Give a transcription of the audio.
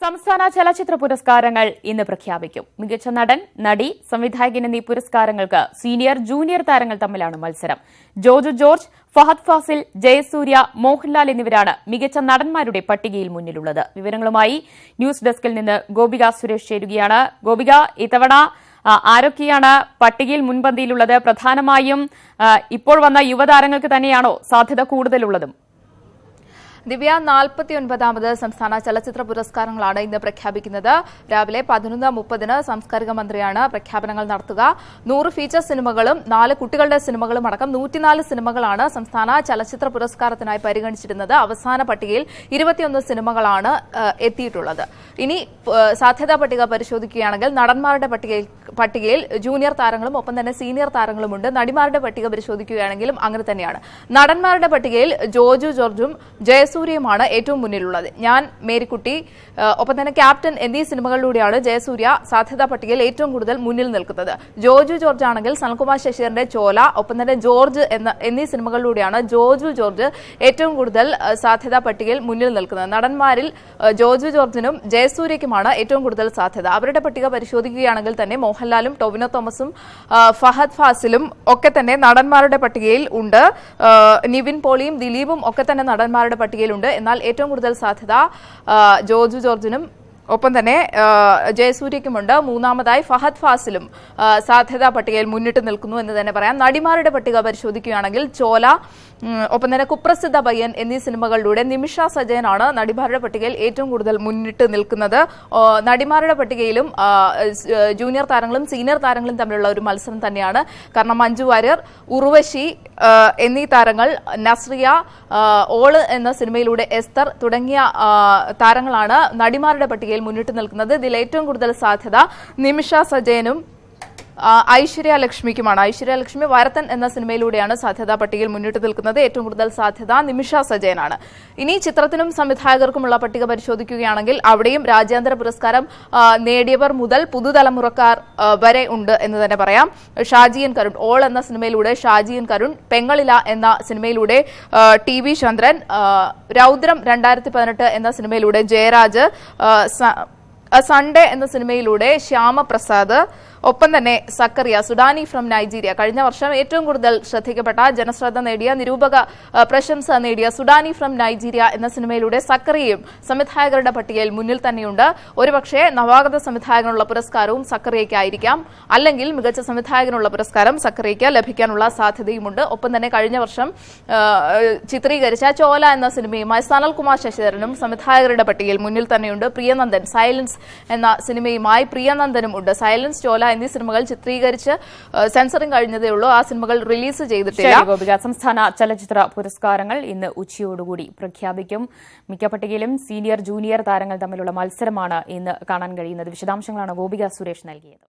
സംസ്ഥാന ചലച്ചിത്ര പുരസ്കാരങ്ങൾ ഇന്ന് പ്രഖ്യാപിക്കും. മികച്ച നടൻ, നടി, സംവിധായകൻ എന്നീ പുരസ്കാരങ്ങൾക്ക് സീനിയർ, ജൂനിയർ താരങ്ങൾ തമ്മിലാണ് മത്സരം. ജോജു ജോർജ്, ഫഹദ് ഫാസിൽ, ജയസൂര്യ, മോഹൻലാൽ എന്നിവരാണ് മികച്ച നടന്മാരുടെ പട്ടികയിൽ മുന്നിലുള്ളത്. വിവരങ്ങളുമായി ന്യൂസ് ഡെസ്കിൽ നിന്ന് ഗോപിക സുരേഷ് ചേരുകയാണ്. ഗോപിക, ഇത്തവണ ആരൊക്കെയാണ് പട്ടികയിൽ മുൻപന്തിയിലുള്ളത്? പ്രധാനമായും ഇപ്പോൾ വന്ന യുവതാരങ്ങൾക്ക് തന്നെയാണോ സാധ്യത കൂടുതലുള്ളതും? ദിവ്യ, 49ാമത് സംസ്ഥാന ചലച്ചിത്ര പുരസ്കാരങ്ങളാണ് ഇന്ന് പ്രഖ്യാപിക്കുന്നത്. രാവിലെ 11:30 സാംസ്കാരിക മന്ത്രിയാണ് പ്രഖ്യാപനങ്ങൾ നടത്തുക. 100 ഫീച്ചർ സിനിമകളും 4 കുട്ടികളുടെ സിനിമകളും അടക്കം 104 സിനിമകളാണ് സംസ്ഥാന ചലച്ചിത്ര പുരസ്കാരത്തിനായി പരിഗണിച്ചിരുന്നത്. അവസാന പട്ടികയിൽ 21 സിനിമകളാണ് എത്തിയിട്ടുള്ളത്. ഇനി സാധ്യതാ പട്ടിക പരിശോധിക്കുകയാണെങ്കിൽ നടന്മാരുടെ പട്ടികയിൽ ജൂനിയർ താരങ്ങളും ഒപ്പം തന്നെ സീനിയർ താരങ്ങളുമുണ്ട്. നടിമാരുടെ പട്ടിക പരിശോധിക്കുകയാണെങ്കിലും അങ്ങനെ തന്നെയാണ്. നടന്മാരുടെ പട്ടികയിൽ ജോജു ജോർജും ജയസൂര്യയുമാണ് ഏറ്റവും മുന്നിലുള്ളത്. ഞാൻ, മേരിക്കുട്ടി, ഒപ്പം തന്നെ ക്യാപ്റ്റൻ എന്നീ സിനിമകളിലൂടെയാണ് ജയസൂര്യ സാധ്യതാ പട്ടികയിൽ ഏറ്റവും കൂടുതൽ മുന്നിൽ നിൽക്കുന്നത്. ജോജു ജോർജ് ആണെങ്കിൽ സനൽകുമാർ ശശിധരന്റെ ചോല, ഒപ്പം തന്നെ ജോർജ് എന്നീ സിനിമകളിലൂടെയാണ് ജോജു ജോർജ് ഏറ്റവും കൂടുതൽ സാധ്യതാ പട്ടികയിൽ മുന്നിൽ നിൽക്കുന്നത്. നടന്മാരിൽ ജോജു ജോർജിനും ജയസൂര്യയ്ക്കുമാണ് ഏറ്റവും കൂടുതൽ സാധ്യത. അവരുടെ പട്ടിക പരിശോധിക്കുകയാണെങ്കിൽ തന്നെ മോഹൻലാലും ടൊവിനോ തോമസും ഫഹദ് ഫാസിലും ഒക്കെ തന്നെ നടന്മാരുടെ പട്ടികയിൽ ഉണ്ട്. നിവിൻ പോളിയും ദിലീപും ഒക്കെ തന്നെ നടന്മാരുടെ പട്ടികയിലുണ്ട്. എന്നാൽ ഏറ്റവും കൂടുതൽ സാധ്യത ജോജു ജോർജിനും ഒപ്പം തന്നെ ജയസൂര്യയ്ക്കുമുണ്ട്. മൂന്നാമതായി ഫഹദ് ഫാസിലും സാധ്യതാ പട്ടികയിൽ മുന്നിട്ട് നിൽക്കുന്നു എന്ന് തന്നെ പറയാം. നടിമാരുടെ പട്ടിക പരിശോധിക്കുകയാണെങ്കിൽ ചോല, ഒപ്പം തന്നെ കുപ്രസിദ്ധ പയ്യൻ എന്നീ സിനിമകളിലൂടെ നിമിഷ സജയനാണ് നടിമാരുടെ പട്ടികയിൽ ഏറ്റവും കൂടുതൽ മുന്നിട്ട് നിൽക്കുന്നത്. നടിമാരുടെ പട്ടികയിലും ജൂനിയർ താരങ്ങളും സീനിയർ താരങ്ങളും തമ്മിലുള്ള ഒരു മത്സരം തന്നെയാണ്. കാരണം മഞ്ജു വാര്യർ, ഉർവശി എന്നീ താരങ്ങൾ, നസ്രിയ, ഓള് എന്ന സിനിമയിലൂടെ എസ്തർ തുടങ്ങിയ താരങ്ങളാണ് നടിമാരുടെ പട്ടികയിൽ മുന്നിട്ട് നിൽക്കുന്നത്. ഇതിൽ ഏറ്റവും കൂടുതൽ സാധ്യത നിമിഷ സജയനും ഐശ്വര്യ ലക്ഷ്മിക്കുമാണ്. ഐശ്വര്യ ലക്ഷ്മി വരത്തൻ എന്ന സിനിമയിലൂടെയാണ് സാധ്യതാ പട്ടികയിൽ മുന്നിട്ട് നിൽക്കുന്നത്. ഏറ്റവും കൂടുതൽ സാധ്യത നിമിഷ സജയനാണ്. ഇനി ചിത്രത്തിനും സംവിധായകർക്കുമുള്ള പട്ടിക പരിശോധിക്കുകയാണെങ്കിൽ അവിടെയും രാജ്യാന്തര പുരസ്കാരം നേടിയവർ മുതൽ പുതുതലമുറക്കാർ വരെ ഉണ്ട് എന്ന് തന്നെ പറയാം. ഷാജിയൻ കരുൺ, ഓൾ എന്ന സിനിമയിലൂടെ ഷാജിയൻ കരുൺ, പെങ്ങളില എന്ന സിനിമയിലൂടെ TV ചന്ദ്രൻ, രൗദ്രം 2018 എന്ന സിനിമയിലൂടെ ജയരാജ്, സൺഡേ എന്ന സിനിമയിലൂടെ ശ്യാമപ്രസാദ്, ഒപ്പം തന്നെ സക്കറിയ, സുഡാനി ഫ്രം നൈജീരിയ. കഴിഞ്ഞ വർഷം ഏറ്റവും കൂടുതൽ ശ്രദ്ധിക്കപ്പെട്ട, ജനശ്രദ്ധ നേടിയ, നിരൂപക പ്രശംസ നേടിയ സുഡാനി ഫ്രം നൈജീരിയ എന്ന സിനിമയിലൂടെ സക്കറിയയും സംവിധായകരുടെ പട്ടികയിൽ മുന്നിൽ തന്നെയുണ്ട്. ഒരുപക്ഷെ നവാഗത സംവിധായകനുള്ള പുരസ്കാരവും സക്കറിയയ്ക്കായിരിക്കാം. അല്ലെങ്കിൽ മികച്ച സംവിധായകനുള്ള പുരസ്കാരം സക്കറിയയ്ക്ക് ലഭിക്കാനുള്ള സാധ്യതയുമുണ്ട്. ഒപ്പം തന്നെ കഴിഞ്ഞ വർഷം ചിത്രീകരിച്ച ചോല എന്ന സിനിമയുമായി സനൽകുമാർ ശശിധരനും സംവിധായകരുടെ പട്ടികയിൽ മുന്നിൽ തന്നെയുണ്ട്. പ്രിയനന്ദൻ, സൈലൻസ് എന്ന സിനിമയുമായി പ്രിയനന്ദനും ഉണ്ട്. സൈലൻസ്, ചോല എന്നീ സിനിമകൾ ചിത്രീകരിച്ച് സെൻസറിംഗ് കഴിഞ്ഞതേ ഉള്ളൂ. ആ സിനിമകൾ റിലീസ് ചെയ്തിട്ടില്ല. സംസ്ഥാന ചലച്ചിത്ര പുരസ്കാരങ്ങൾ ഇന്ന് ഉച്ചയോടുകൂടി പ്രഖ്യാപിക്കും. മിക്ക പട്ടികയിലും സീനിയർ, ജൂനിയർ താരങ്ങൾ തമ്മിലുള്ള മത്സരമാണ് ഇന്ന് കാണാൻ കഴിയുന്നത്. വിശദാംശങ്ങളാണ് ഗോപിക സുരേഷ് നൽകിയത്.